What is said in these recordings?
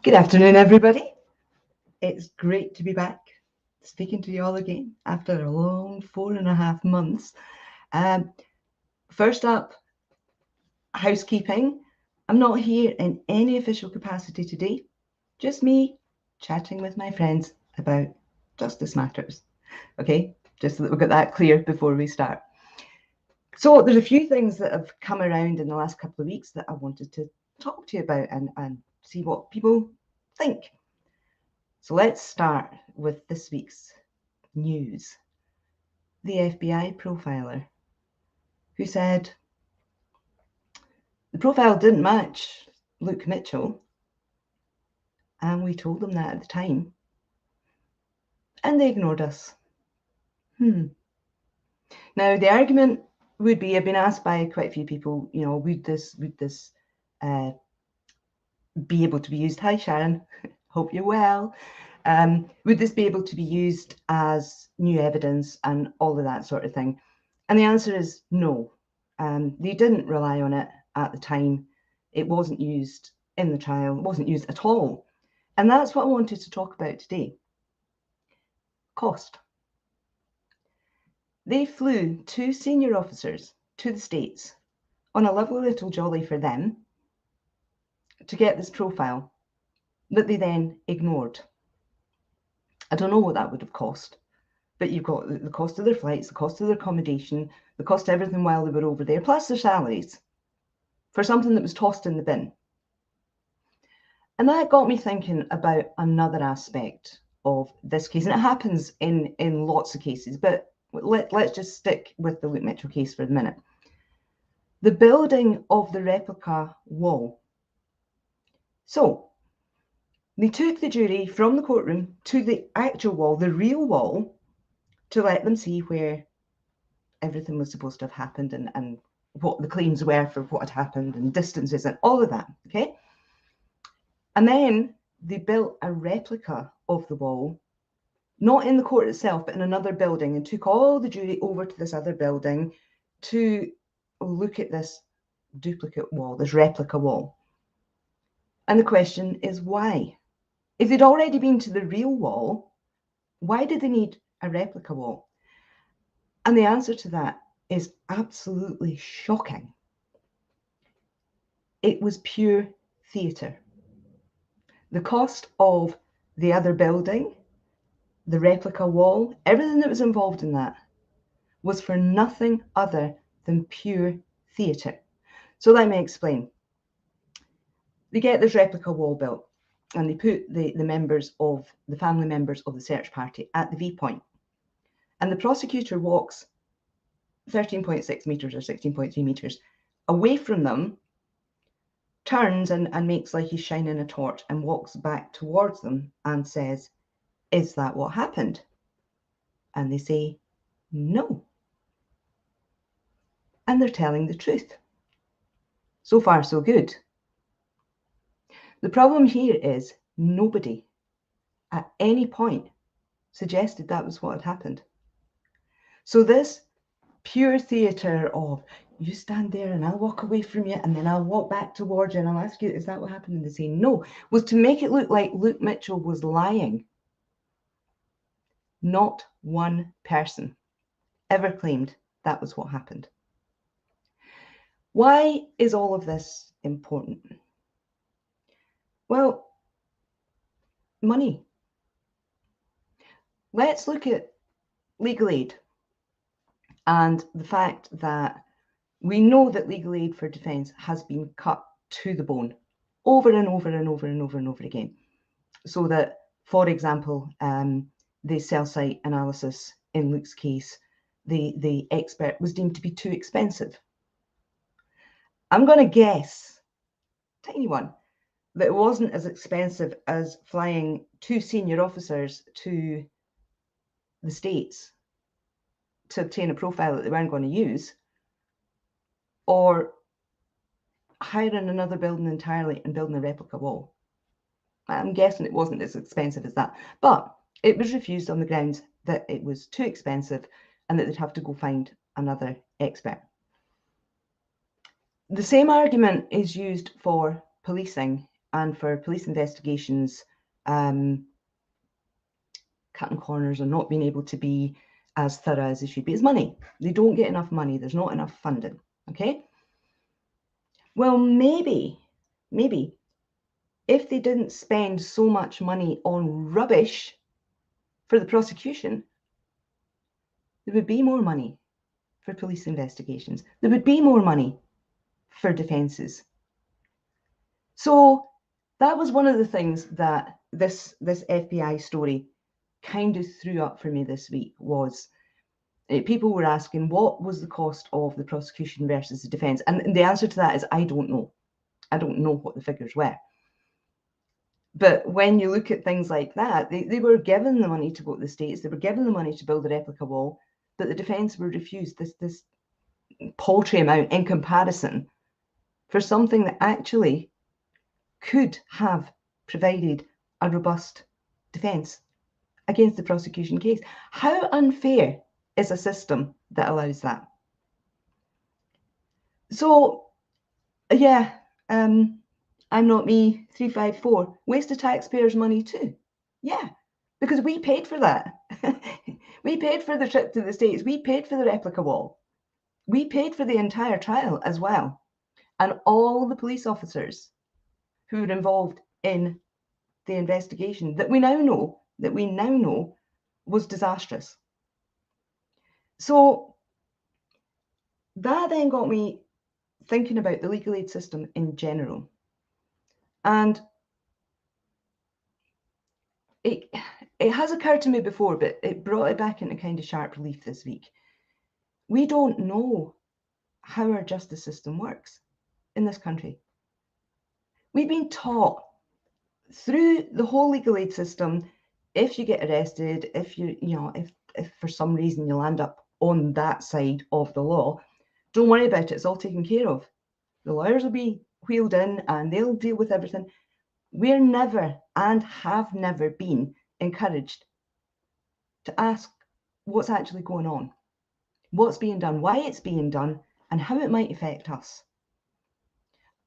Good afternoon, everybody. It's great to be back speaking to you all again after a long 4.5 months. First up, housekeeping. I'm not here in any official capacity today, just me chatting with my friends about justice matters. Okay, just so that we've got that clear before we start. So there's a few things that have come around in the last couple of weeks that I wanted to talk to you about and see what people think. So let's start with this week's news. The FBI profiler who said the profile didn't match Luke Mitchell, and we told them that at the time, and they ignored us. Now, the argument would be, I've been asked by quite a few people, would this be able to be used? Hi, Sharon. Hope you're well. Would this be able to be used as new evidence and all of that sort of thing? And the answer is no. They didn't rely on it at the time. It wasn't used in the trial. It wasn't used at all. And that's what I wanted to talk about today. Cost. They flew 2 senior officers to the States on a lovely little jolly for them to get this profile that they then ignored. I don't know what that would have cost, but you've got the cost of their flights, the cost of their accommodation, the cost of everything while they were over there, plus their salaries for something that was tossed in the bin. And that got me thinking about another aspect of this case, and it happens in lots of cases, but let's just stick with the Luke Mitchell case for a minute. The building of the replica wall. So they took the jury from the courtroom to the actual wall, the real wall, to let them see where everything was supposed to have happened and what the claims were for what had happened and distances and all of that, okay? And then they built a replica of the wall, not in the court itself, but in another building, and took all the jury over to this other building to look at this duplicate wall, this replica wall. And the question is why? If they'd already been to the real wall, why did they need a replica wall? And the answer to that is absolutely shocking. It was pure theatre. The cost of the other building, the replica wall, everything that was involved in that was for nothing other than pure theatre. So let me explain. They get this replica wall built and they put the family members of the search party at the viewpoint. And the prosecutor walks 13.6 meters or 16.3 meters away from them, turns and makes like he's shining a torch and walks back towards them and says, "Is that what happened?" And they say, "No." And they're telling the truth. So far, so good. The problem here is nobody at any point suggested that was what had happened. So this pure theatre of you stand there and I'll walk away from you and then I'll walk back towards you and I'll ask you, is that what happened? And they say no, was to make it look like Luke Mitchell was lying. Not one person ever claimed that was what happened. Why is all of this important? Well, money. Let's look at legal aid and the fact that we know that legal aid for defence has been cut to the bone over and over and over and over and over again. So that, for example, the cell site analysis in Luke's case, the expert was deemed to be too expensive. I'm going to guess, tiny one, that it wasn't as expensive as flying 2 senior officers to the States to obtain a profile that they weren't going to use, or hiring another building entirely and building a replica wall. I'm guessing it wasn't as expensive as that, but it was refused on the grounds that it was too expensive and that they'd have to go find another expert. The same argument is used for policing and for police investigations, cutting corners or not being able to be as thorough as they should be, is money. They don't get enough money. There's not enough funding. Okay. Well, maybe if they didn't spend so much money on rubbish for the prosecution, there would be more money for police investigations. There would be more money for defences. So that was one of the things that this FBI story kind of threw up for me this week. Was people were asking what was the cost of the prosecution versus the defence, and the answer to that is I don't know. I don't know what the figures were. But when you look at things like that, they were given the money to go to the States, they were given the money to build a replica wall, but the defence were refused this paltry amount in comparison for something that actually could have provided a robust defence against the prosecution case. How unfair is a system that allows that? So, yeah, I'm not me 354. Waste of taxpayers' money too. Yeah, because we paid for that. We paid for the trip to the States. We paid for the replica wall. We paid for the entire trial as well. And all the police officers who were involved in the investigation that we now know was disastrous. So that then got me thinking about the legal aid system in general. And it has occurred to me before, but it brought it back into kind of sharp relief this week. We don't know how our justice system works in this country. We've been taught through the whole legal aid system, if you get arrested, if if for some reason you'll end up on that side of the law, don't worry about it, it's all taken care of. The lawyers will be wheeled in and they'll deal with everything. We're never and have never been encouraged to ask what's actually going on, what's being done, why it's being done, and how it might affect us.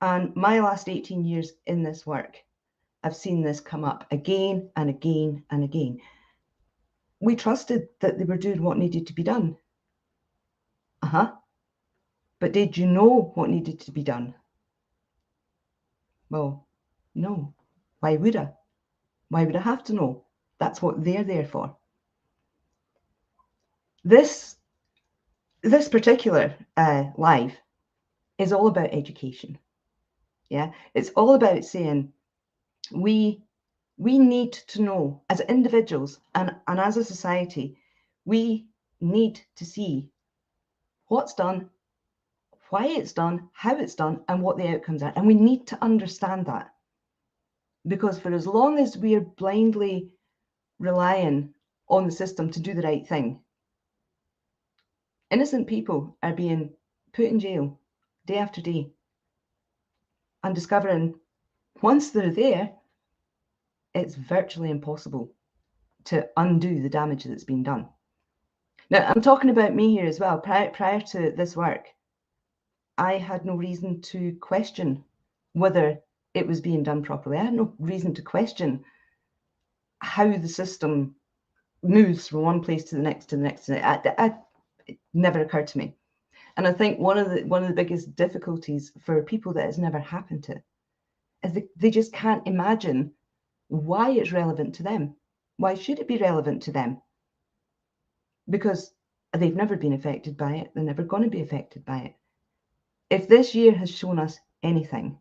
And my last 18 years in this work, I've seen this come up again and again and again. We trusted that they were doing what needed to be done. But did you know what needed to be done? Well, no. Why would I? Why would I have to know? That's what they're there for. This particular live is all about education. Yeah, it's all about saying we need to know as individuals and as a society, we need to see what's done, why it's done, how it's done, and what the outcomes are. And we need to understand that. Because for as long as we are blindly relying on the system to do the right thing, innocent people are being put in jail day after day and discovering once they're there, it's virtually impossible to undo the damage that's been done. Now, I'm talking about me here as well. Prior to this work, I had no reason to question whether it was being done properly. I had no reason to question how the system moves from one place to the next to the next. It never occurred to me. And I think one of the biggest difficulties for people that has never happened to is they just can't imagine why it's relevant to them. Why should it be relevant to them? Because they've never been affected by it. They're never going to be affected by it. If this year has shown us anything,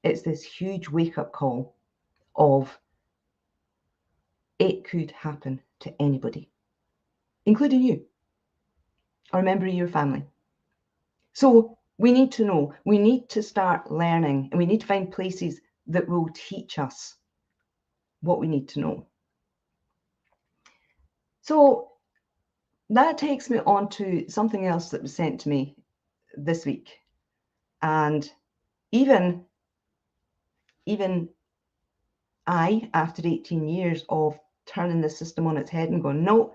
it's this huge wake-up call of it could happen to anybody, including you or a member of your family. So we need to know, we need to start learning, and we need to find places that will teach us what we need to know. So that takes me on to something else that was sent to me this week. And even I, after 18 years of turning the system on its head and going, no,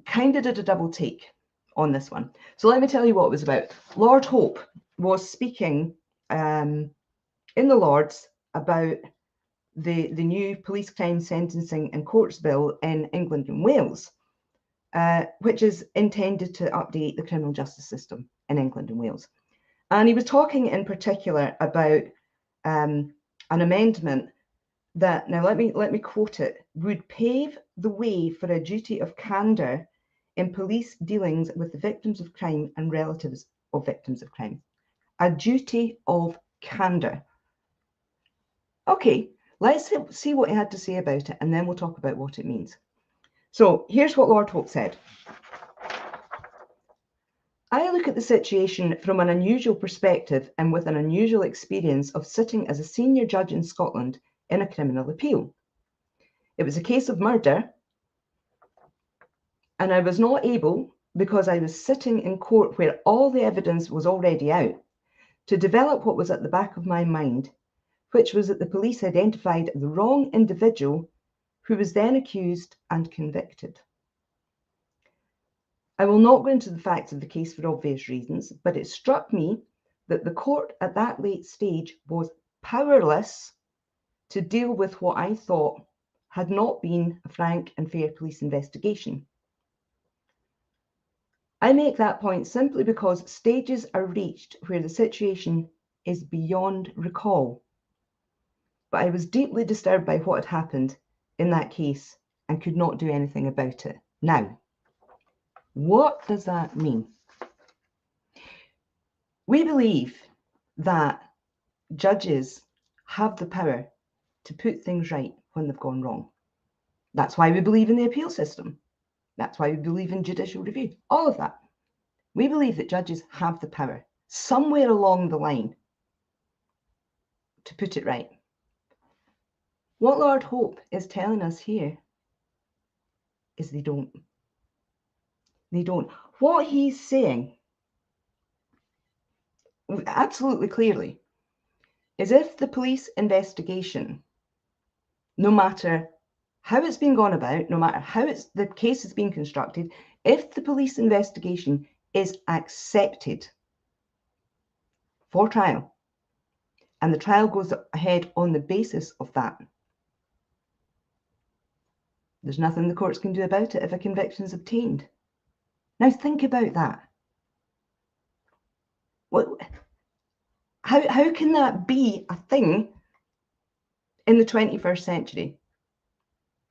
kind of did a double take on this one. So let me tell you what it was about. Lord Hope was speaking in the Lords about the new police crime sentencing and courts bill in England and Wales, which is intended to update the criminal justice system in England and Wales. And he was talking in particular about an amendment that, now let me quote it, would pave the way for a duty of candor in police dealings with the victims of crime and relatives of victims of crime. A duty of candor. Okay, let's see what he had to say about it, and then we'll talk about what it means. So here's what Lord Hope said. I look at the situation from an unusual perspective and with an unusual experience of sitting as a senior judge in Scotland in a criminal appeal. It was a case of murder, and I was not able, because I was sitting in court where all the evidence was already out, to develop what was at the back of my mind, which was that the police identified the wrong individual who was then accused and convicted. I will not go into the facts of the case for obvious reasons, but it struck me that the court at that late stage was powerless to deal with what I thought had not been a frank and fair police investigation. I make that point simply because stages are reached where the situation is beyond recall. But I was deeply disturbed by what had happened in that case and could not do anything about it. Now, what does that mean? We believe that judges have the power to put things right when they've gone wrong. That's why we believe in the appeal system. That's why we believe in judicial review. All of that. We believe that judges have the power somewhere along the line to put it right. What Lord Hope is telling us here is they don't. They don't. What he's saying, absolutely clearly, is if the police investigation, no matter how it's been gone about, no matter how the case has been constructed, if the police investigation is accepted for trial, and the trial goes ahead on the basis of that, there's nothing the courts can do about it if a conviction is obtained. Now think about that. How can that be a thing in the 21st century?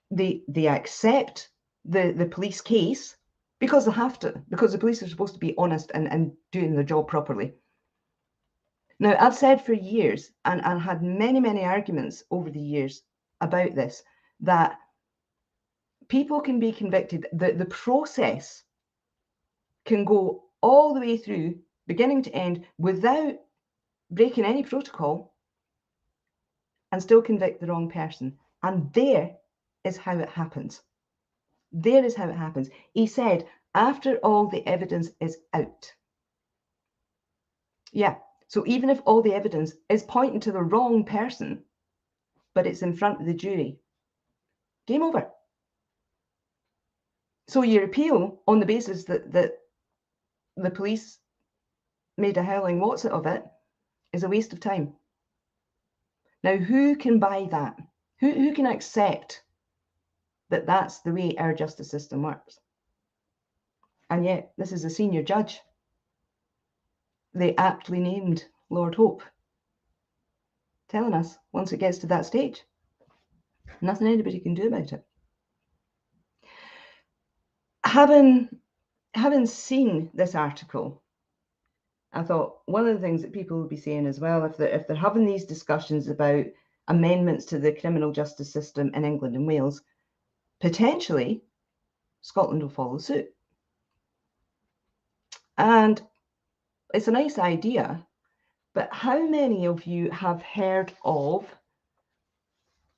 They accept the police case because they have to, because the police are supposed to be honest and doing their job properly. Now, I've said for years, and had many arguments over the years about this, that people can be convicted, the process can go all the way through, beginning to end, without breaking any protocol, and still convict the wrong person. And there is how it happens. There is how it happens. He said, after all the evidence is out. Yeah, so even if all the evidence is pointing to the wrong person, but it's in front of the jury, game over. So your appeal on the basis that the police made a howling what's it of it is a waste of time. Now, who can buy that? Who can accept that that's the way our justice system works? And yet, this is a senior judge. They aptly named Lord Hope, telling us once it gets to that stage, nothing anybody can do about it. Having seen this article, I thought one of the things that people will be saying as well, if they're having these discussions about amendments to the criminal justice system in England and Wales, potentially Scotland will follow suit. And it's a nice idea, but how many of you have heard of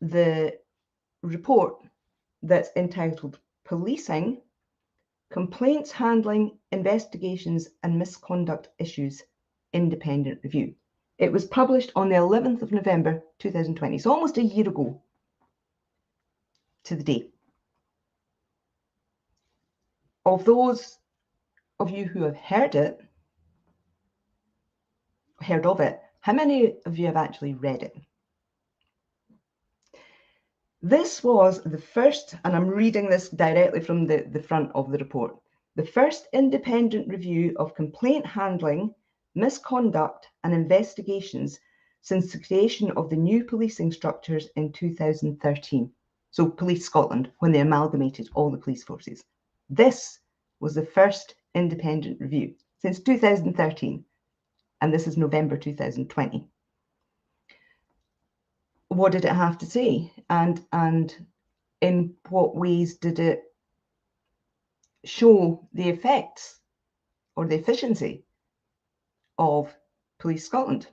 the report that's entitled Policing, Complaints Handling, Investigations and Misconduct Issues, Independent Review? It was published on the 11th of November 2020, so almost a year ago to the day. Of those of you who have heard it, heard of it. How many of you have actually read it? This was the first, and I'm reading this directly from the front of the report, the first independent review of complaint handling, misconduct and investigations since the creation of the new policing structures in 2013. So Police Scotland, when they amalgamated all the police forces. This was the first independent review since 2013, and this is November 2020. What did it have to say? And in what ways did it show the effects or the efficiency of Police Scotland?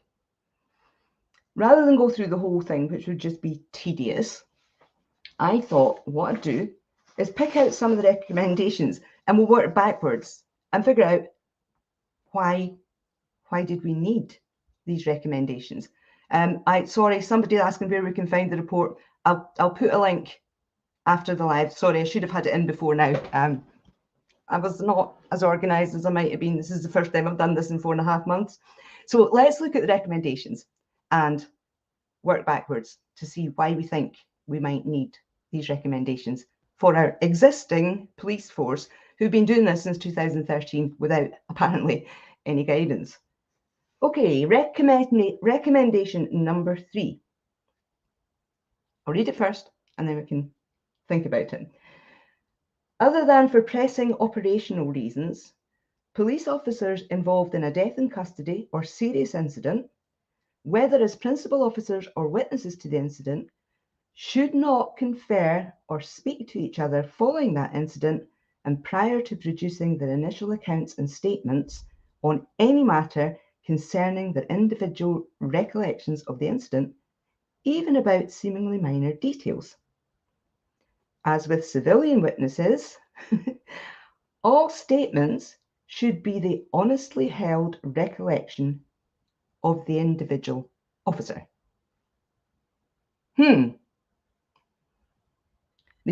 Rather than go through the whole thing, which would just be tedious, I thought what I'd do is pick out some of the recommendations and we'll work backwards and figure out why did we need these recommendations. Sorry, somebody asking where we can find the report. I'll put a link after the live. Sorry, I should have had it in before now. I was not as organised as I might have been. This is the first time I've done this in 4.5 months. So let's look at the recommendations and work backwards to see why we think we might need these recommendations for our existing police force who've been doing this since 2013 without apparently any guidance. Okay, recommendation number 3. I'll read it first and then we can think about it. Other than for pressing operational reasons, police officers involved in a death in custody or serious incident, whether as principal officers or witnesses to the incident, should not confer or speak to each other following that incident and prior to producing their initial accounts and statements on any matter concerning their individual recollections of the incident, even about seemingly minor details. As with civilian witnesses, all statements should be the honestly held recollection of the individual officer. They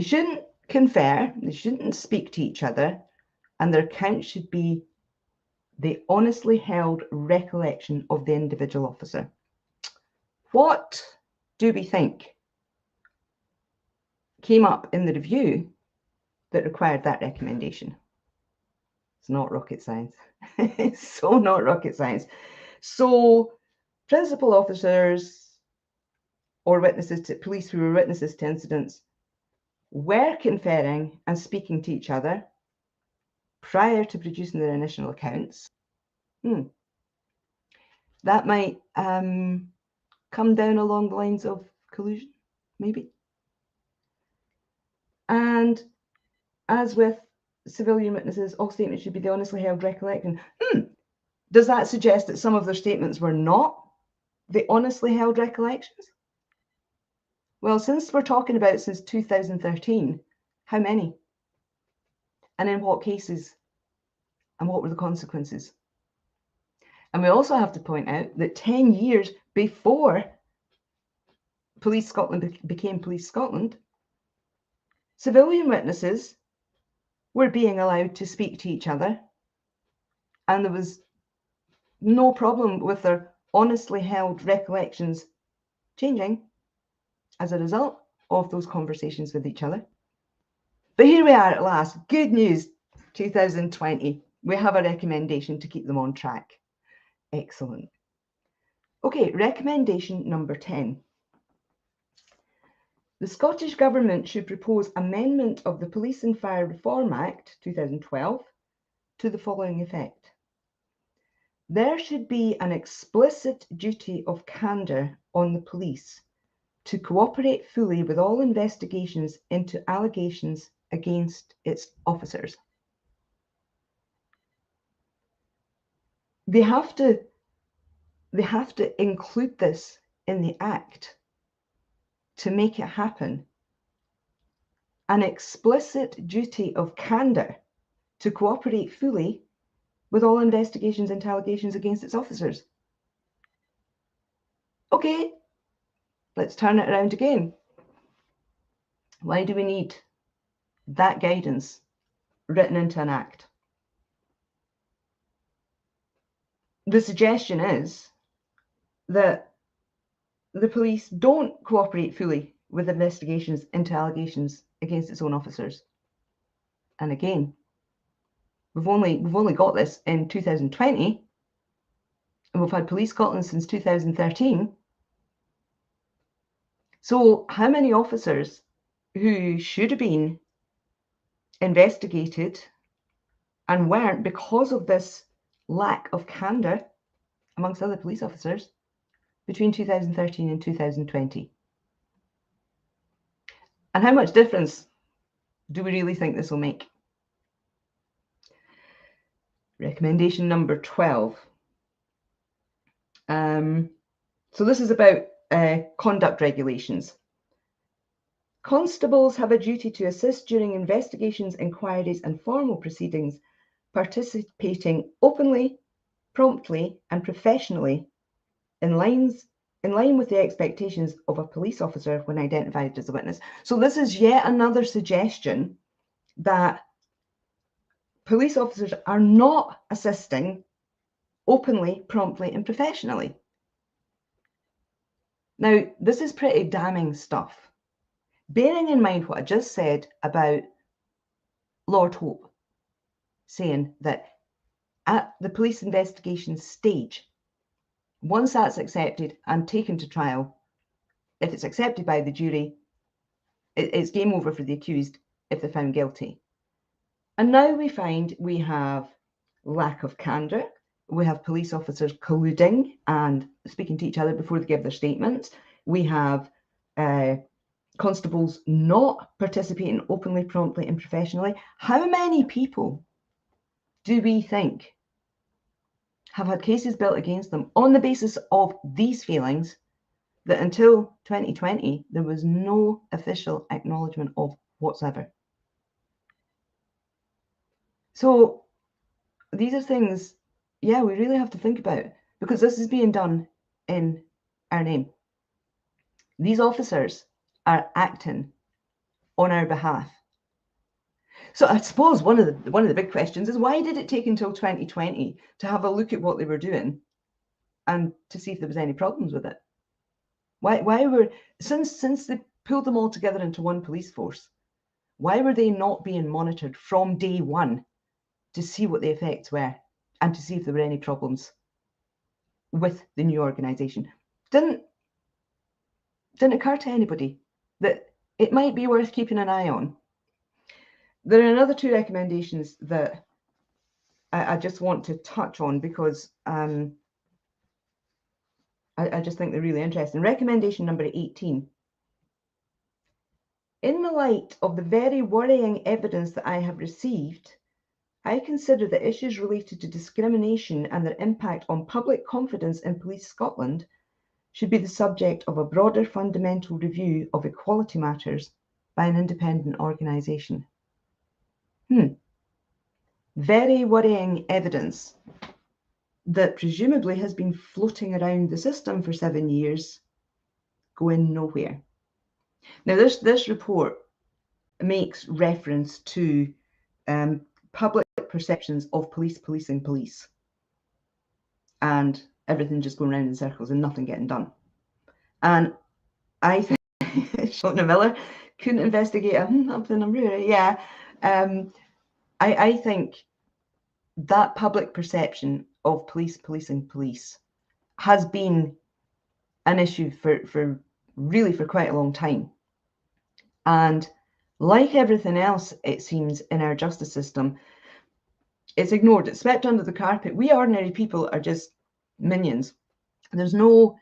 shouldn't confer, they shouldn't speak to each other, and their accounts should be the honestly held recollection of the individual officer. What do we think came up in the review that required that recommendation? It's not rocket science. It's so not rocket science. So principal officers or witnesses to police who were witnesses to incidents were conferring and speaking to each other prior to producing their initial accounts. That might come down along the lines of collusion, maybe. And as with civilian witnesses, all statements should be the honestly held recollection. Does that suggest that some of their statements were not the honestly held recollections? Well, since we're talking about since 2013, how many? And in what cases? And what were the consequences? And we also have to point out that 10 years before Police Scotland became Police Scotland, civilian witnesses were being allowed to speak to each other, and there was no problem with their honestly held recollections changing as a result of those conversations with each other. But here we are at last. Good news, 2020. We have a recommendation to keep them on track. Excellent. Okay, recommendation number 10. The Scottish Government should propose amendment of the Police and Fire Reform Act 2012 to the following effect. There should be an explicit duty of candor on the police to cooperate fully with all investigations into allegations against its officers. They have to include this in the Act to make it happen. An explicit duty of candor to cooperate fully with all investigations into allegations against its officers. Okay, let's turn it around again. Why do we need that guidance written into an Act? The suggestion is that the police don't cooperate fully with investigations into allegations against its own officers. And again, we've only got this in 2020, and we've had Police Scotland since 2013. So how many officers who should have been investigated and weren't because of this lack of candor amongst other police officers between 2013 and 2020? And how much difference do we really think this will make? Recommendation number 12. So this is about conduct regulations. Constables have a duty to assist during investigations, inquiries, and formal proceedings, participating openly, promptly, and professionally in line with the expectations of a police officer when identified as a witness. So this is yet another suggestion that police officers are not assisting openly, promptly, and professionally. Now, this is pretty damning stuff. Bearing in mind what I just said about Lord Hope saying that at the police investigation stage, once that's accepted and taken to trial, if it's accepted by the jury, it's game over for the accused if they're found guilty. And now we find we have lack of candor. We have police officers colluding and speaking to each other before they give their statements. We have constables not participating openly, promptly, and professionally. How many people do we think have had cases built against them on the basis of these failings that until 2020 there was no official acknowledgement of whatsoever? So these are things, yeah, we really have to think about, because this is being done in our name. These officers are acting on our behalf. So I suppose one of the big questions is, why did it take until 2020 to have a look at what they were doing and to see if there was any problems with it? Why were, since they pulled them all together into one police force, why were they not being monitored from day one to see what the effects were and to see if there were any problems with the new organisation? Didn't occur to anybody that it might be worth keeping an eye on. There are another two recommendations that I just want to touch on because I just think they're really interesting. Recommendation number 18. In the light of the very worrying evidence that I have received, I consider that issues related to discrimination and their impact on public confidence in Police Scotland should be the subject of a broader fundamental review of equality matters by an independent organisation. Very worrying evidence that presumably has been floating around the system for 7 years, going nowhere. Now, this report makes reference to public perceptions of police policing police, and everything just going around in circles and nothing getting done. And I think Shona Miller couldn't investigate up the number. Yeah. I think that public perception of police policing police has been an issue for quite a long time. And like everything else, it seems, in our justice system, it's ignored, it's swept under the carpet. We ordinary people are just minions. There's no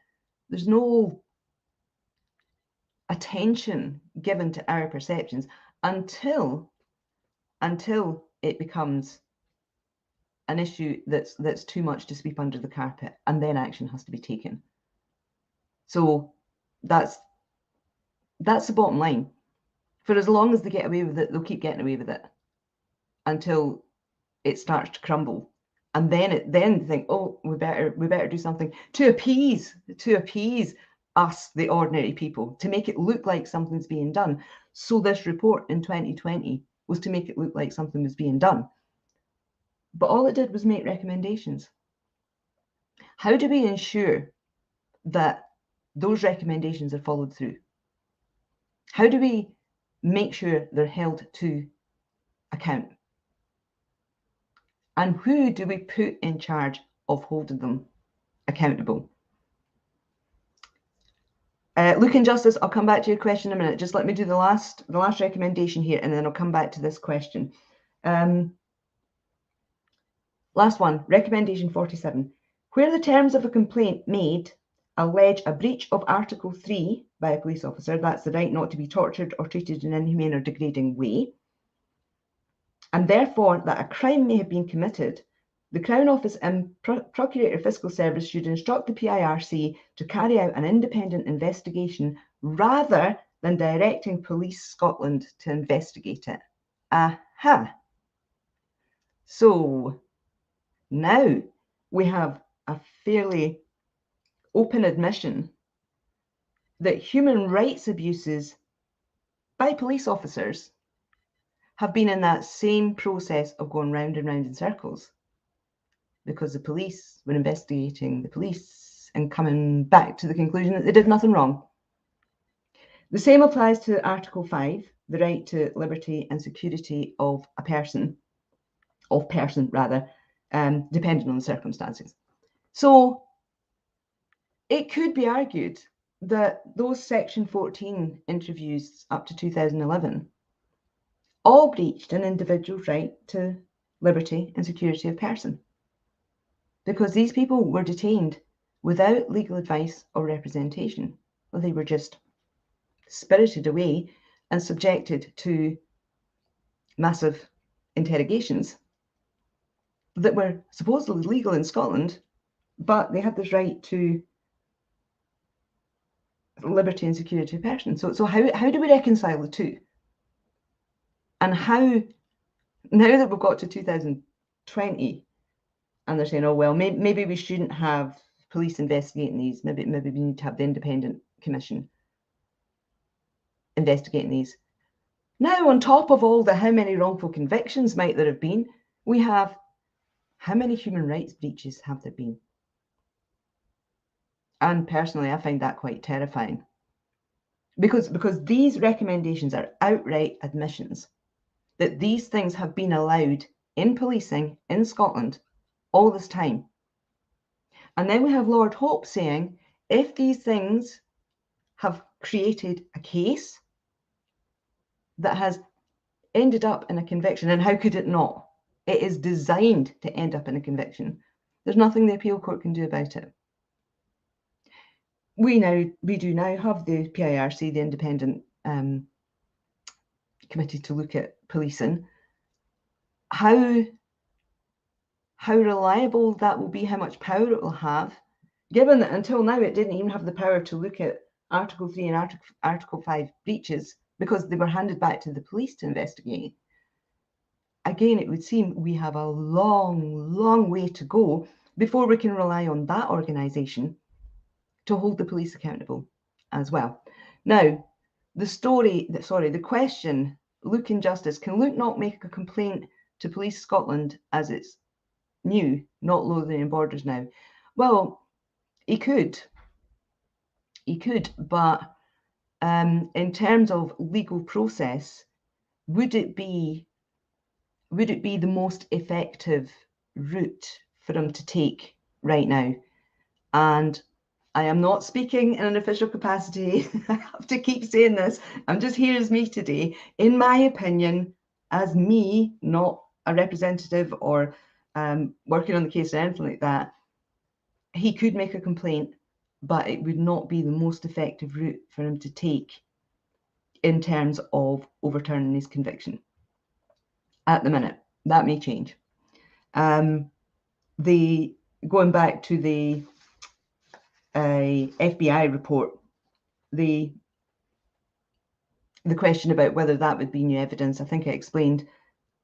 attention given to our perceptions until it becomes an issue that's too much to sweep under the carpet, and then action has to be taken. So that's the bottom line. For as long as they get away with it, they'll keep getting away with it until it starts to crumble, and then they think, oh, we better do something to appease us, the ordinary people, to make it look like something's being done. So this report in 2020 was to make it look like something was being done, but all it did was make recommendations. How do we ensure that those recommendations are followed through? How do we make sure they're held to account? And who do we put in charge of holding them accountable? Look, Injustice, I'll come back to your question in a minute. Just let me do the last recommendation here, and then I'll come back to this question. Last one, recommendation 47. Where the terms of a complaint made allege a breach of Article 3 by a police officer, that's the right not to be tortured or treated in an inhumane or degrading way, and therefore that a crime may have been committed, the Crown Office and Procurator Fiscal Service should instruct the PIRC to carry out an independent investigation rather than directing Police Scotland to investigate it. Aha! So now we have a fairly open admission that human rights abuses by police officers have been in that same process of going round and round in circles, because the police were investigating the police and coming back to the conclusion that they did nothing wrong. The same applies to Article 5, the right to liberty and security of a person, depending on the circumstances. So it could be argued that those Section 14 interviews up to 2011 all breached an individual's right to liberty and security of person, because these people were detained without legal advice or representation. Well, they were just spirited away and subjected to massive interrogations that were supposedly legal in Scotland, but they had this right to liberty and security of person. So how do we reconcile the two? And how, now that we've got to 2020, and they're saying, oh, well, maybe we shouldn't have police investigating these. Maybe we need to have the independent commission investigating these. Now, on top of all the how many wrongful convictions might there have been, we have how many human rights breaches have there been? And personally, I find that quite terrifying, because these recommendations are outright admissions that these things have been allowed in policing in Scotland all this time. And then we have Lord Hope saying, if these things have created a case that has ended up in a conviction, and how could it not? It is designed to end up in a conviction. There's nothing the appeal court can do about it. We do now have the PIRC, the independent committee to look at policing. How reliable that will be, how much power it will have, given that until now it didn't even have the power to look at Article 3 and Article 5 breaches, because they were handed back to the police to investigate. Again, it would seem we have a long way to go before we can rely on that organisation to hold the police accountable as well. Now, the question, Luke Injustice, can Luke not make a complaint to Police Scotland as it's new, not Lothian Borders now? Well, he could, but in terms of legal process, would it be the most effective route for him to take right now? And I am not speaking in an official capacity. I have to keep saying this. I'm just here as me today. In my opinion, as me, not a representative or working on the case or anything like that, he could make a complaint, but it would not be the most effective route for him to take in terms of overturning his conviction at the minute. That may change. Going back to the FBI report, the question about whether that would be new evidence, I think I explained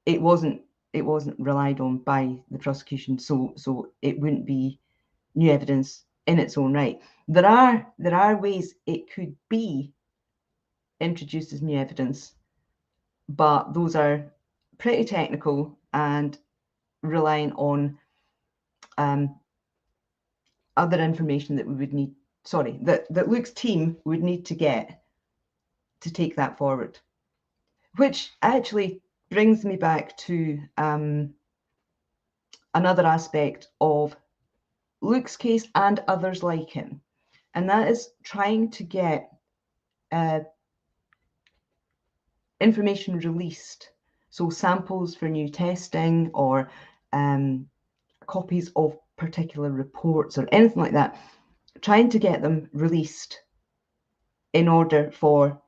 it wasn't relied on by the prosecution, so it wouldn't be new evidence in its own right. There are ways it could be introduced as new evidence, but those are pretty technical and relying on other information that we would need that Luke's team would need to get to take that forward. Which actually brings me back to another aspect of Luke's case and others like him, and that is trying to get information released. So samples for new testing or copies of particular reports or anything like that, trying to get them released in order for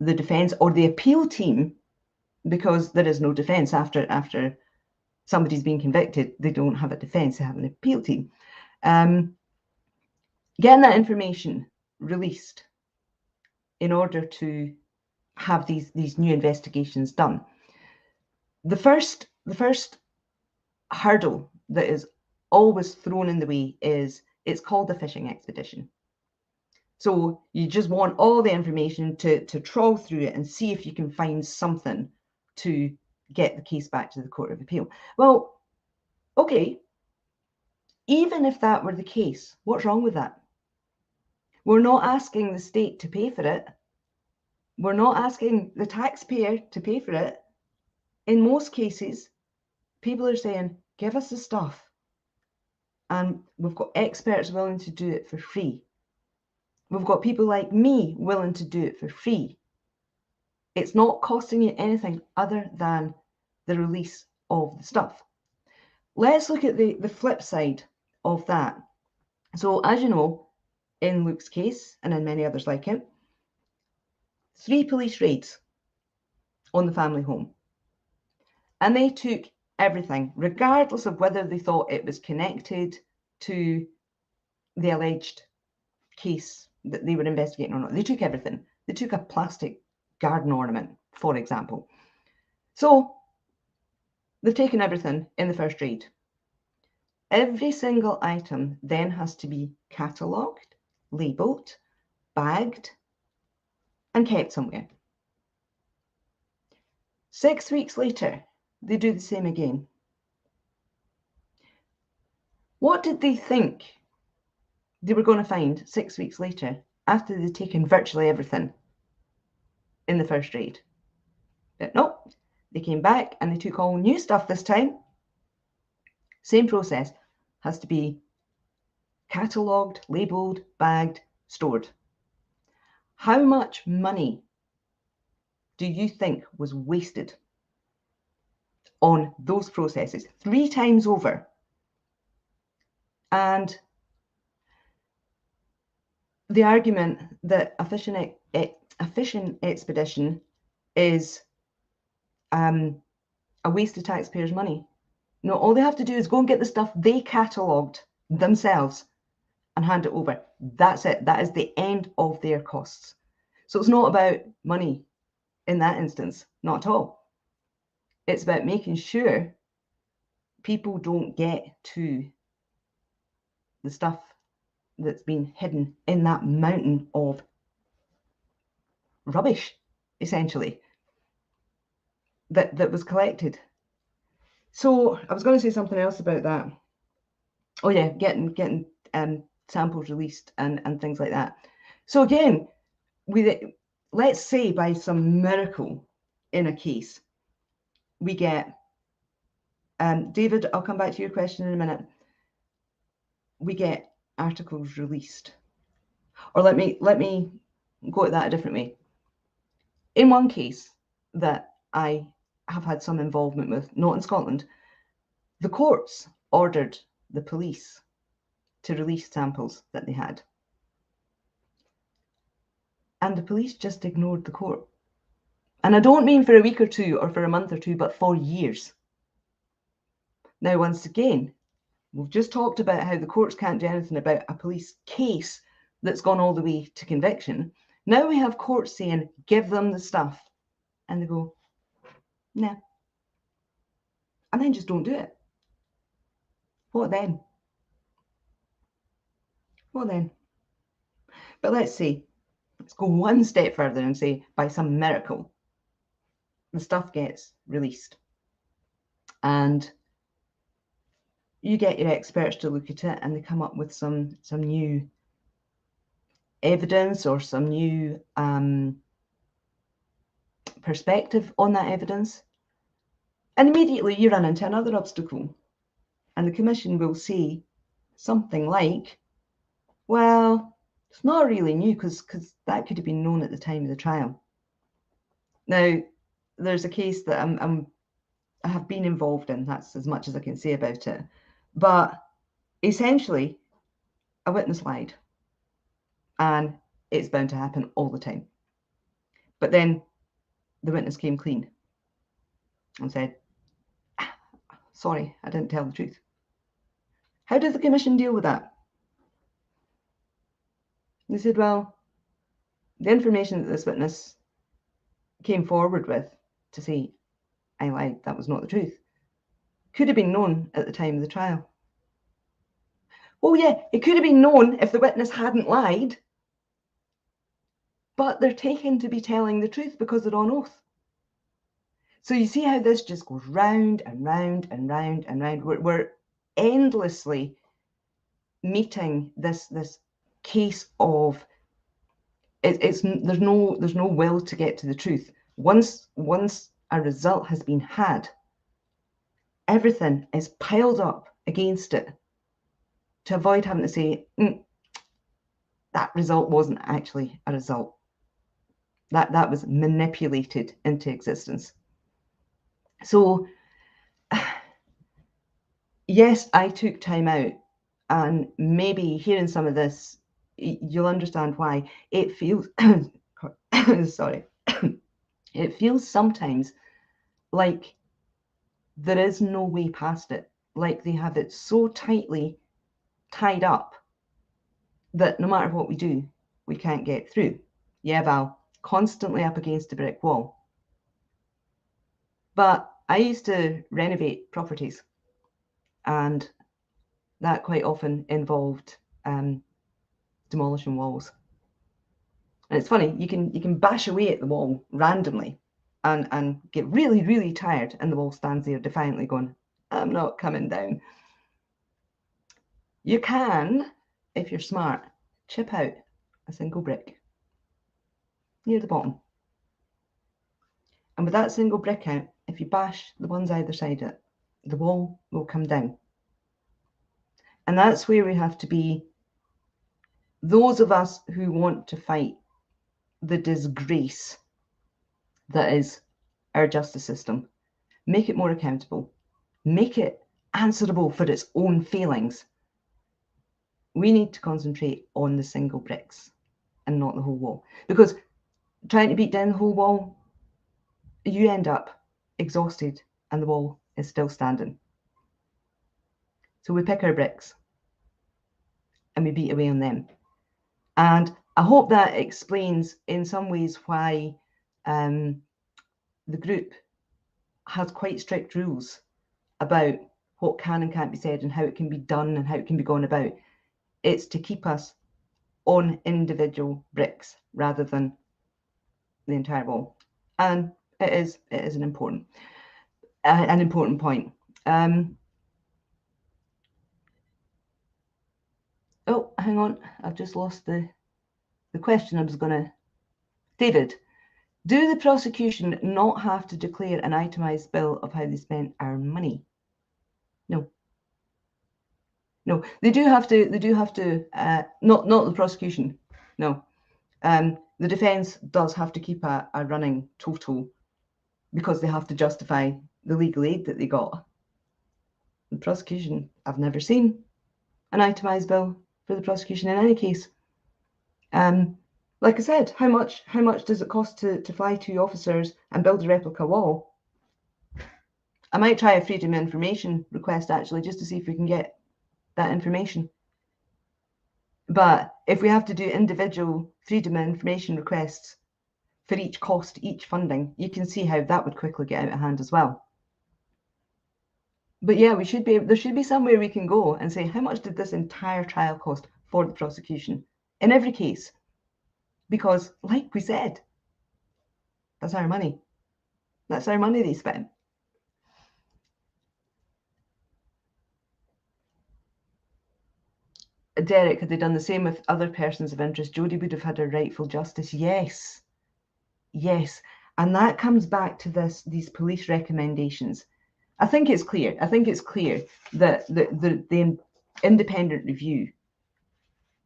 the defence or the appeal team, because there is no defence after somebody's been convicted, they don't have a defence, they have an appeal team. Getting that information released in order to have these new investigations done. The first hurdle that is always thrown in the way is it's called a fishing expedition. So you just want all the information to trawl through it and see if you can find something to get the case back to the Court of Appeal. Well, okay, even if that were the case, what's wrong with that? We're not asking the state to pay for it. We're not asking the taxpayer to pay for it. In most cases, people are saying, give us the stuff. And we've got experts willing to do it for free. We've got people like me willing to do it for free. It's not costing you anything other than the release of the stuff. Let's look at the flip side of that. So as you know, in Luke's case, and in many others like him, 3 police raids on the family home. And they took everything, regardless of whether they thought it was connected to the alleged case that they were investigating or not. They took everything. They took a plastic garden ornament, for example. So they've taken everything in the first raid. Every single item then has to be catalogued, labelled, bagged, and kept somewhere. 6 weeks later, they do the same again. What did they think they were going to find 6 weeks later after they'd taken virtually everything in the first raid? But no, they came back and they took all new stuff this time. Same process, has to be catalogued, labelled, bagged, stored. How much money do you think was wasted on those processes 3 times over? And the argument that a fishing expedition is a waste of taxpayers' money. No, all they have to do is go and get the stuff they catalogued themselves and hand it over. That's it. That is the end of their costs. So it's not about money in that instance, not at all. It's about making sure people don't get to the stuff that's been hidden in that mountain of rubbish, essentially, that was collected. So I was going to say something else about that. Oh yeah, getting samples released and things like that. So again, let's say by some miracle in a case, we get, David, I'll come back to your question in a minute. We get articles released. Or let me go at that a different way. In one case that I have had some involvement with, not in Scotland, the courts ordered the police to release samples that they had. And the police just ignored the court. And I don't mean for a week or two or for a month or two, but for years. Now, once again, we've just talked about how the courts can't do anything about a police case that's gone all the way to conviction. Now we have courts saying, give them the stuff. And they go, nah. And then just don't do it. What then? What then? But let's go one step further and say, by some miracle, the stuff gets released. And you get your experts to look at it and they come up with some new evidence or some new perspective on that evidence. And immediately you run into another obstacle. And the Commission will say something like, well, it's not really new because that could have been known at the time of the trial. Now, there's a case that I have been involved in. That's as much as I can say about it. But essentially, a witness lied. And it's bound to happen all the time. But then the witness came clean and said, sorry, I didn't tell the truth. How did the Commission deal with that? They said, well, the information that this witness came forward with to say, I lied, that was not the truth, could have been known at the time of the trial. Oh yeah, it could have been known if the witness hadn't lied, but they're taken to be telling the truth because they're on oath. So you see how this just goes round and round and round and round. We're endlessly meeting this case of there's no will to get to the truth. Once a result has been had, everything is piled up against it to avoid having to say that result wasn't actually a result. That was manipulated into existence. So yes, I took time out, and maybe hearing some of this, you'll understand why it feels sorry. It feels sometimes like there is no way past it, like they have it so tightly tied up that no matter what we do, we can't get through. Yeah, Val, constantly up against a brick wall. But I used to renovate properties, and that quite often involved demolishing walls. And it's funny, you can bash away at the wall randomly and get really, really tired, and the wall stands there defiantly going, I'm not coming down. You can, if you're smart, chip out a single brick near the bottom. And with that single brick out, if you bash the ones either side of it, the wall will come down. And that's where we have to be, those of us who want to fight the disgrace that is our justice system, make it more accountable, make it answerable for its own failings. We need to concentrate on the single bricks and not the whole wall. Because trying to beat down the whole wall, you end up exhausted and the wall is still standing. So we pick our bricks and we beat away on them. And I hope that explains in some ways why the group has quite strict rules about what can and can't be said and how it can be done and how it can be gone about. It's to keep us on individual bricks rather than the entire wall. And it is an important point. Oh, hang on, I've just lost the question I was going to. David, do the prosecution not have to declare an itemized bill of how they spent our money? No. No, they do have to. Not the prosecution. No, the defence does have to keep a running total because they have to justify the legal aid that they got. The prosecution, I've never seen an itemised bill for the prosecution in any case. Like I said, how much does it cost to fly 2 officers and build a replica wall? I might try a freedom of information request actually, just to see if we can get that information. But if we have to do individual freedom of information requests for each cost, each funding, you can see how that would quickly get out of hand as well. But yeah, there should be somewhere we can go and say, how much did this entire trial cost for the prosecution in every case? Because like we said, that's our money. That's our money they spent. Derek, had they done the same with other persons of interest, Jodie would have had her rightful justice. Yes, yes. And that comes back to these police recommendations. I think it's clear. I think it's clear that the independent review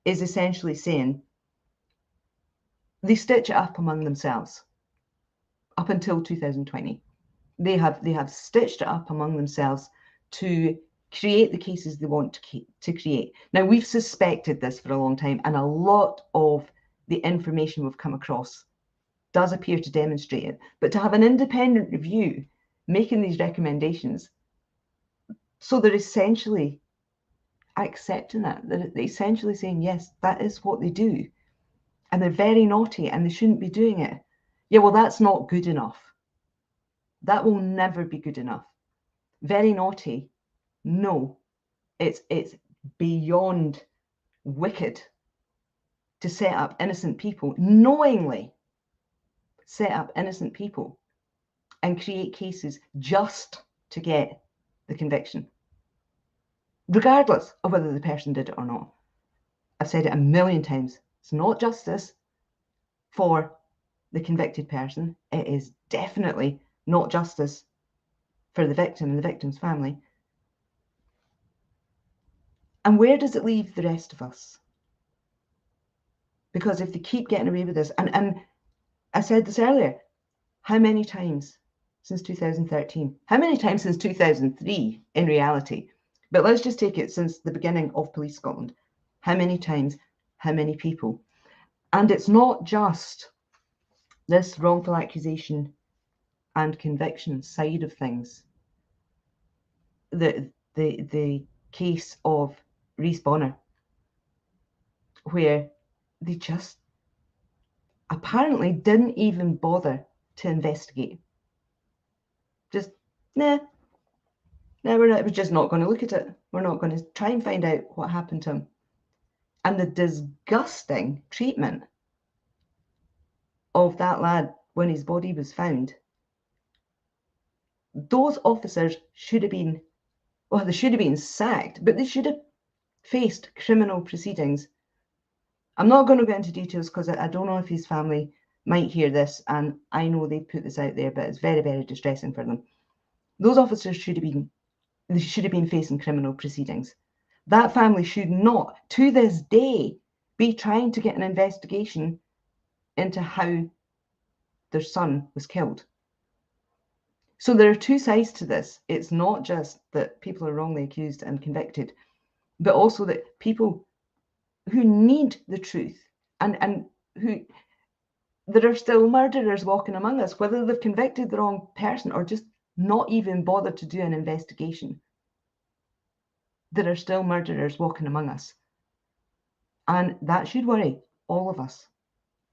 is essentially saying they stitch it up among themselves up until 2020. They have stitched it up among themselves to create the cases they want to create. Now, we've suspected this for a long time, and a lot of the information we've come across does appear to demonstrate it. But to have an independent review making these recommendations, so they're essentially accepting that. They're essentially saying, yes, that is what they do. And they're very naughty and they shouldn't be doing it. Yeah, well, that's not good enough. That will never be good enough. Very naughty. No, it's beyond wicked to set up innocent people, knowingly set up innocent people and create cases just to get the conviction, regardless of whether the person did it or not. I've said it a million times. It's not justice for the convicted person. It is definitely not justice for the victim and the victim's family. And where does it leave the rest of us? Because if they keep getting away with this, and I said this earlier, how many times since 2013? How many times since 2003 in reality? But let's just take it since the beginning of Police Scotland. How many times? How many people? And it's not just this wrongful accusation and conviction side of things. The case of Rhys Bonner, where they just apparently didn't even bother to investigate. Just, we're just not going to look at it. We're not going to try and find out what happened to him. And the disgusting treatment of that lad when his body was found. Those officers should have been, well, they should have been sacked, but they should have faced criminal proceedings. I'm not going to go into details because I don't know if his family might hear this, and I know they put this out there, but it's very, very distressing for them. Those officers should have been facing criminal proceedings. That family should not, to this day, be trying to get an investigation into how their son was killed. So there are two sides to this. It's not just that people are wrongly accused and convicted, but also that people who need the truth and who, there are still murderers walking among us, whether they've convicted the wrong person or just not even bothered to do an investigation. There are still murderers walking among us. And that should worry all of us.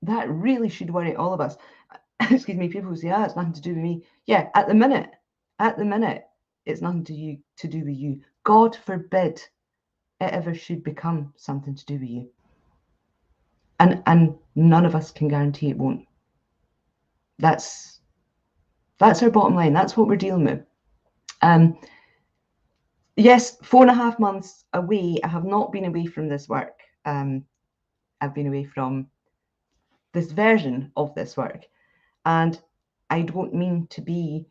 That really should worry all of us. Excuse me, people who say, it's nothing to do with me. Yeah, at the minute, it's nothing to do with you. God forbid it ever should become something to do with you. And none of us can guarantee it won't. That's our bottom line. That's what we're dealing with. Yes, 4.5 months away. I have not been away from this work. I've been away from this version of this work, and I don't mean to be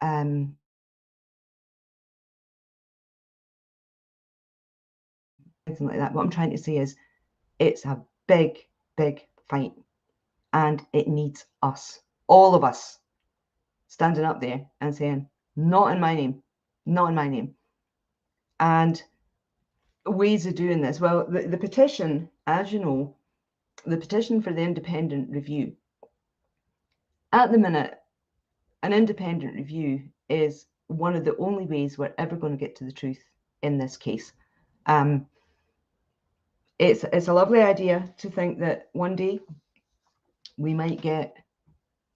anything like that. What I'm trying to say is it's a big, big fight, and it needs us, all of us, standing up there and saying, not in my name, not in my name. And ways of doing this, well, the petition, as you know, the petition for the independent review, at the minute, an independent review is one of the only ways we're ever going to get to the truth in this case. It's a lovely idea to think that one day we might get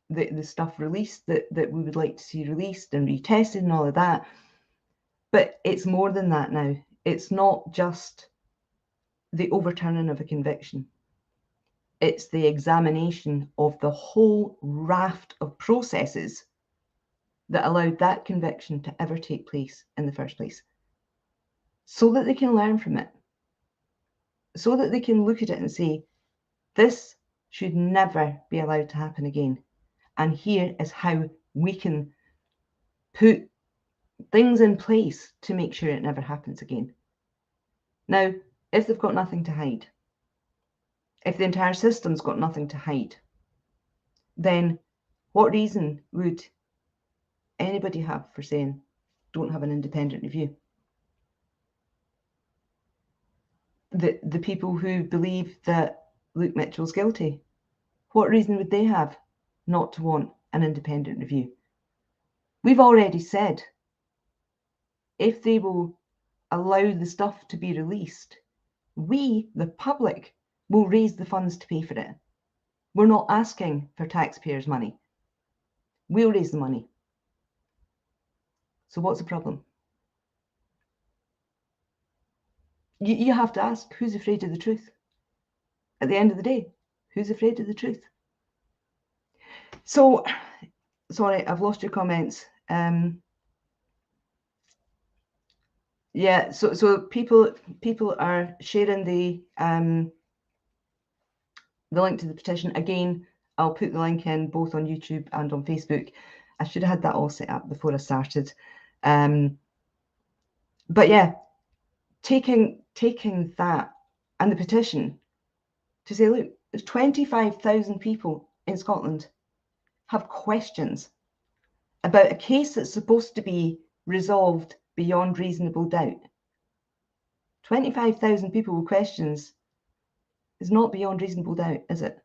the stuff released that we would like to see released and retested and all of that. But it's more than that now. It's not just the overturning of a conviction. It's the examination of the whole raft of processes that allowed that conviction to ever take place in the first place, so that they can learn from it. so that they can look at it and say, this should never be allowed to happen again. And here is how we can put things in place to make sure it never happens again. Now, if they've got nothing to hide, if the entire system's got nothing to hide, then what reason would anybody have for saying, don't have an independent review? The people who believe that Luke Mitchell's guilty, what reason would they have not to want an independent review? We've already said, if they will allow the stuff to be released, we, the public, will raise the funds to pay for it. We're not asking for taxpayers' money. We'll raise the money. So what's the problem? You have to ask, who's afraid of the truth? At the end of the day, who's afraid of the truth? So, sorry, I've lost your comments. Yeah, so people are sharing the link to the petition. Again, I'll put the link in both on YouTube and on Facebook. I should have had that all set up before I started. But yeah, taking that and the petition to say, look, there's 25,000 people in Scotland have questions about a case that's supposed to be resolved beyond reasonable doubt. 25,000 people with questions is not beyond reasonable doubt, is it?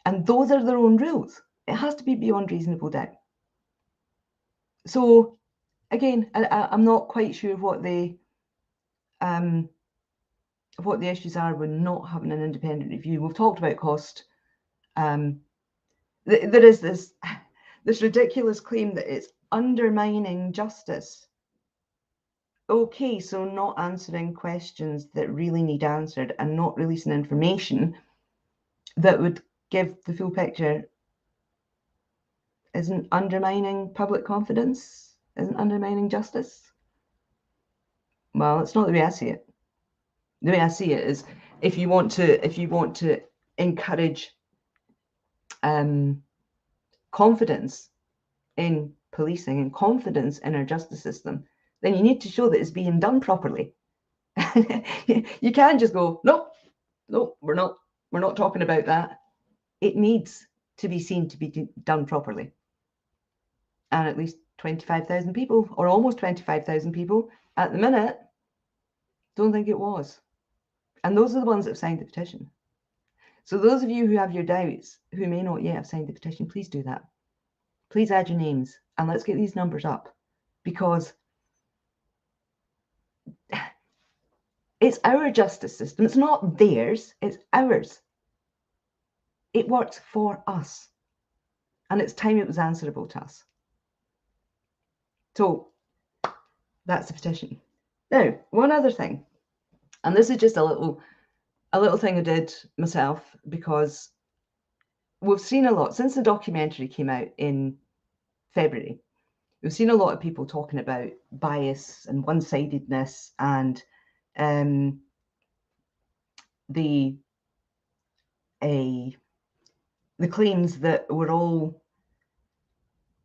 And those are their own rules. It has to be beyond reasonable doubt. So again, I'm not quite sure what the issues are with not having an independent review. We've talked about cost. There is this ridiculous claim that it's undermining justice. Okay, so not answering questions that really need answered and not releasing information that would give the full picture isn't undermining public confidence, isn't undermining justice. Well, it's not the way I see it. The way I see it is, if you want to encourage confidence in policing and confidence in our justice system, then you need to show that it's being done properly. You can't just go, nope, we're not talking about that. It needs to be seen to be done properly. And at least 25,000 people, or almost 25,000 people at the minute, don't think it was. And those are the ones that have signed the petition. So those of you who have your doubts, who may not yet have signed the petition, please do that. Please add your names and let's get these numbers up, because it's our justice system. It's not theirs, it's ours. It works for us. And it's time it was answerable to us. So that's the petition. Now, one other thing, and this is just a little thing I did myself, because we've seen a lot since the documentary came out in February. We've seen a lot of people talking about bias and one-sidedness and the claims that we're all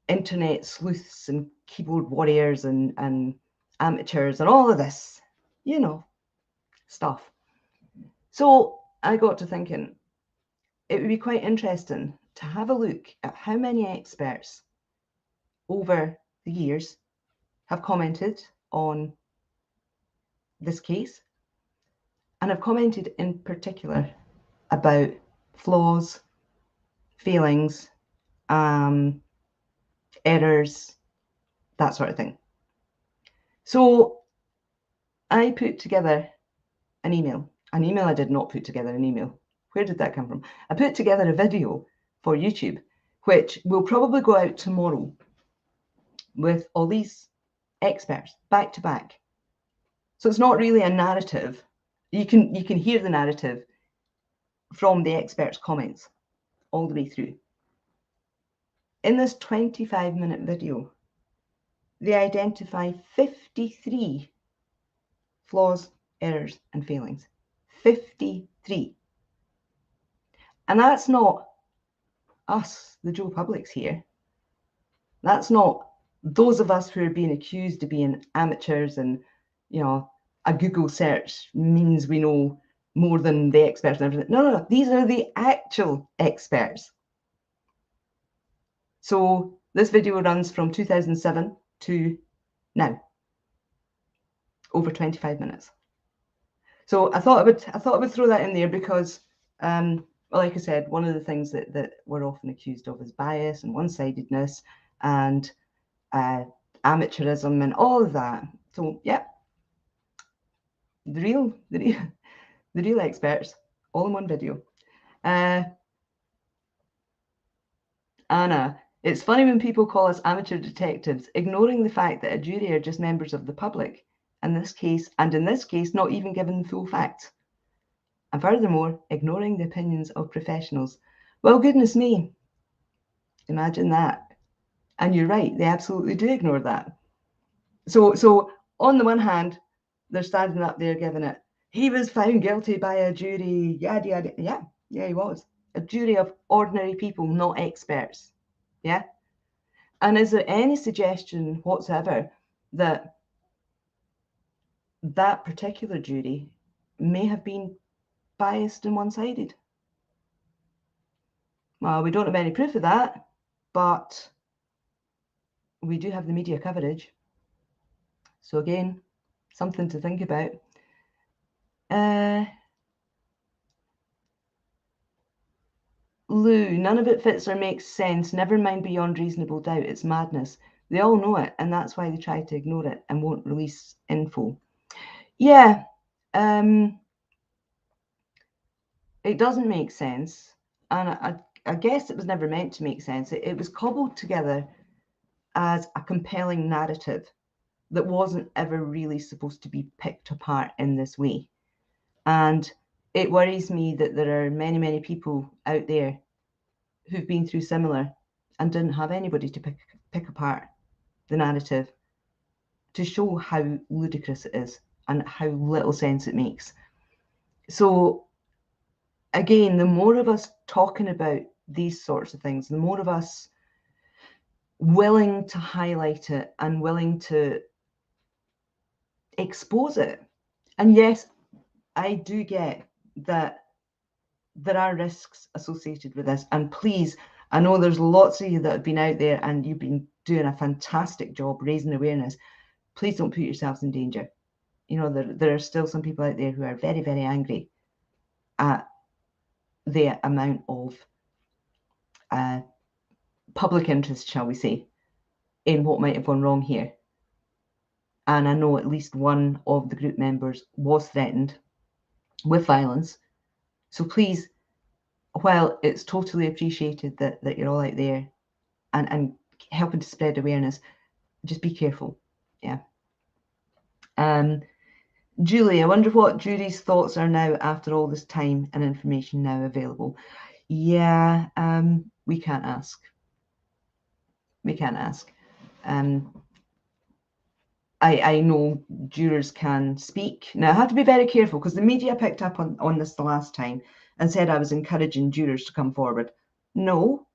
internet sleuths and keyboard warriors and amateurs and all of this, stuff. So I got to thinking, it would be quite interesting to have a look at how many experts over the years have commented on this case, and have commented in particular about flaws, failings, errors, that sort of thing. So I put together an email I did not put together an email. Where did that come from? I put together a video for YouTube, which will probably go out tomorrow, with all these experts back to back. So it's not really a narrative. You can hear the narrative from the experts' comments all the way through. In this 25-minute video, they identify 53 flaws, errors, and failings. 53. And that's not us, the Joe Publics here. That's not those of us who are being accused of being amateurs and, you know, a Google search means we know more than the experts and everything. No. These are the actual experts. So this video runs from 2007 to now, over 25 minutes. So I thought I would throw that in there because, well, like I said, one of the things that we're often accused of is bias and one-sidedness and amateurism and all of that. So yeah, the real experts, all in one video. Anna, it's funny when people call us amateur detectives, ignoring the fact that a jury are just members of the public. In this case, not even given the full facts. And furthermore, ignoring the opinions of professionals. Well, goodness me, imagine that. And you're right, they absolutely do ignore that. So on the one hand, they're standing up there giving it, he was found guilty by a jury, yada, yada. Yeah, he was. A jury of ordinary people, not experts. Yeah? And is there any suggestion whatsoever that that particular jury may have been biased and one-sided? Well, we don't have any proof of that, but we do have the media coverage. So again, something to think about. Lou, none of it fits or makes sense. Never mind beyond reasonable doubt. It's madness. They all know it, and that's why they try to ignore it and won't release info. Yeah, it doesn't make sense. And I guess it was never meant to make sense. It was cobbled together as a compelling narrative that wasn't ever really supposed to be picked apart in this way. And it worries me that there are many, many people out there who've been through similar and didn't have anybody to pick apart the narrative to show how ludicrous it is and how little sense it makes. So again, the more of us talking about these sorts of things, the more of us willing to highlight it and willing to expose it. And yes, I do get that there are risks associated with this. And please, I know there's lots of you that have been out there and you've been doing a fantastic job raising awareness. Please don't put yourselves in danger. You know, there are still some people out there who are very, very angry at the amount of public interest, shall we say, in what might have gone wrong here. And I know at least one of the group members was threatened with violence. So please, while it's totally appreciated that you're all out there and helping to spread awareness, just be careful. Yeah. Julie, I wonder what jury's thoughts are now after all this time and information now available. Yeah, we can't ask. We can't ask. I know jurors can speak. Now, I have to be very careful because the media picked up on this the last time and said I was encouraging jurors to come forward. No,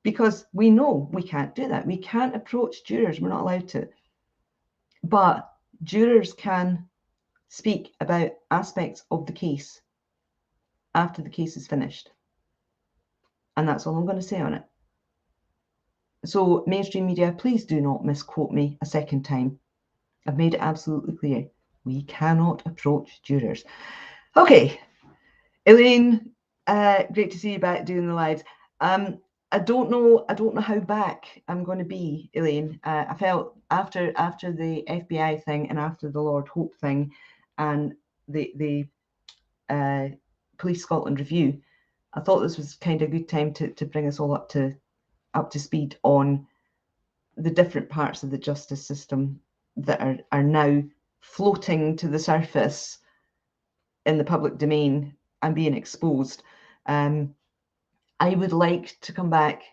because we know we can't do that. We can't approach jurors. We're not allowed to. But jurors can speak about aspects of the case after the case is finished. And that's all I'm going to say on it. So mainstream media, please do not misquote me a second time. I've made it absolutely clear. We cannot approach jurors. Okay, Elaine, great to see you back doing the lives. I don't know how back I'm going to be, Elaine. I felt after the FBI thing and after the Lord Hope thing and the Police Scotland review, I thought this was kind of a good time to bring us all up to speed on the different parts of the justice system that are now floating to the surface in the public domain and being exposed. I would like to come back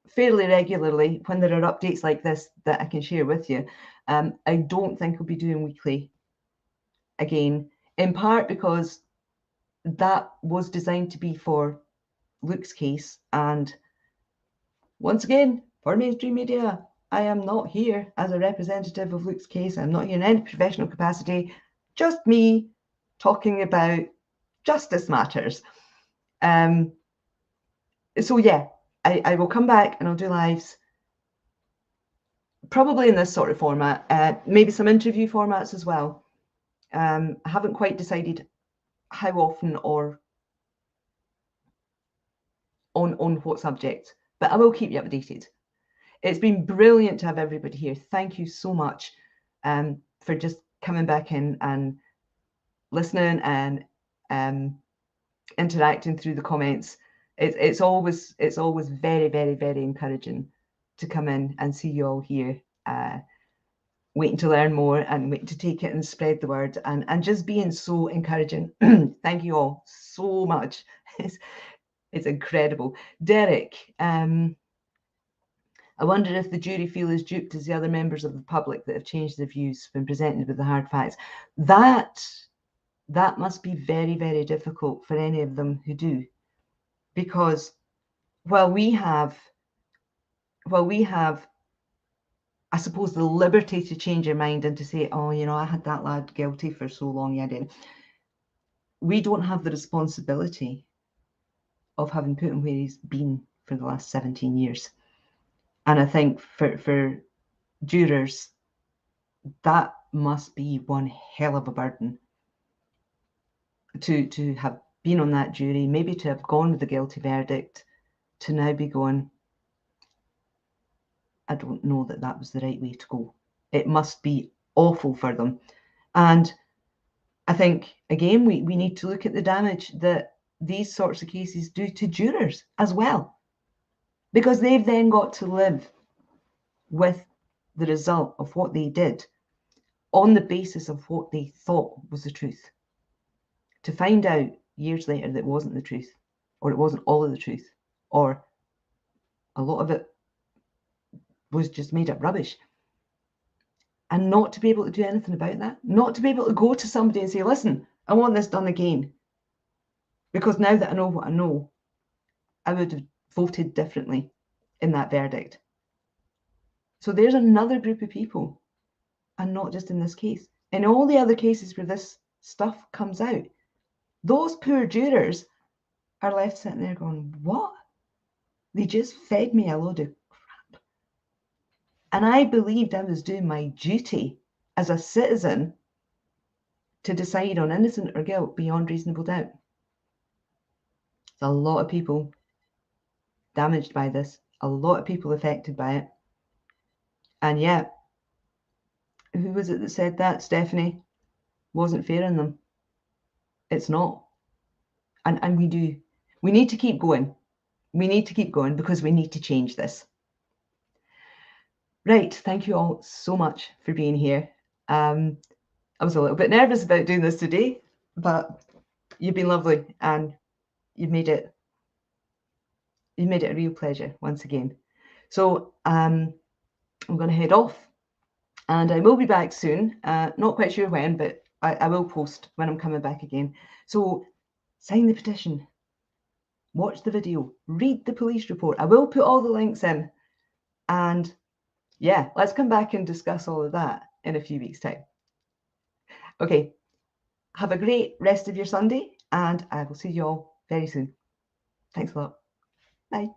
fairly regularly when there are updates like this that I can share with you. I don't think we'll be doing weekly again. in part because that was designed to be for Luke's case. And once again, for mainstream media, I am not here as a representative of Luke's case. I'm not here in any professional capacity, just me talking about justice matters. So yeah, I will come back and I'll do lives, probably in this sort of format, maybe some interview formats as well. I haven't quite decided how often or on what subject, but I will keep you updated. It's been brilliant to have everybody here. Thank you so much for just coming back in and listening and interacting through the comments. It's always very, very, very encouraging to come in and see you all here, waiting to learn more and waiting to take it and spread the word, and just being so encouraging. Thank you all so much. It's incredible. Derek, I wonder if the jury feel as duped as the other members of the public that have changed their views when presented with the hard facts. That must be very, very difficult for any of them who do, because while we have, I suppose, the liberty to change our mind and to say, oh, you know, I had that lad guilty for so long, yeah, I didn't. We don't have the responsibility of having put him where he's been for the last 17 years. And I think for jurors, that must be one hell of a burden to have been on that jury, maybe to have gone with the guilty verdict, to now be going, I don't know that that was the right way to go. It must be awful for them. And I think, again, we need to look at the damage that these sorts of cases do to jurors as well, because they've then got to live with the result of what they did on the basis of what they thought was the truth, to find out years later that it wasn't the truth, or it wasn't all of the truth, or a lot of it was just made up rubbish, and not to be able to do anything about that, not to be able to go to somebody and say, listen, I want this done again, because now that I know what I know, I would have voted differently in that verdict. So there's another group of people, and not just in this case, in all the other cases where this stuff comes out, those poor jurors are left sitting there going, what? They just fed me a load of crap. And I believed I was doing my duty as a citizen to decide on innocent or guilt beyond reasonable doubt. There's a lot of people damaged by this, a lot of people affected by it. And yet, who was it that said that, Stephanie? Wasn't fair on them. It's not. And we need to keep going. We need to keep going because we need to change this. Right, thank you all so much for being here. I was a little bit nervous about doing this today, but you've been lovely and you've made it a real pleasure once again. So I'm going to head off, and I will be back soon. Not quite sure when, but I will post when I'm coming back again. So sign the petition, watch the video, read the police report. I will put all the links in, and yeah, let's come back and discuss all of that in a few weeks' time. Okay, have a great rest of your Sunday, and I will see you all very soon. Thanks a lot. Bye.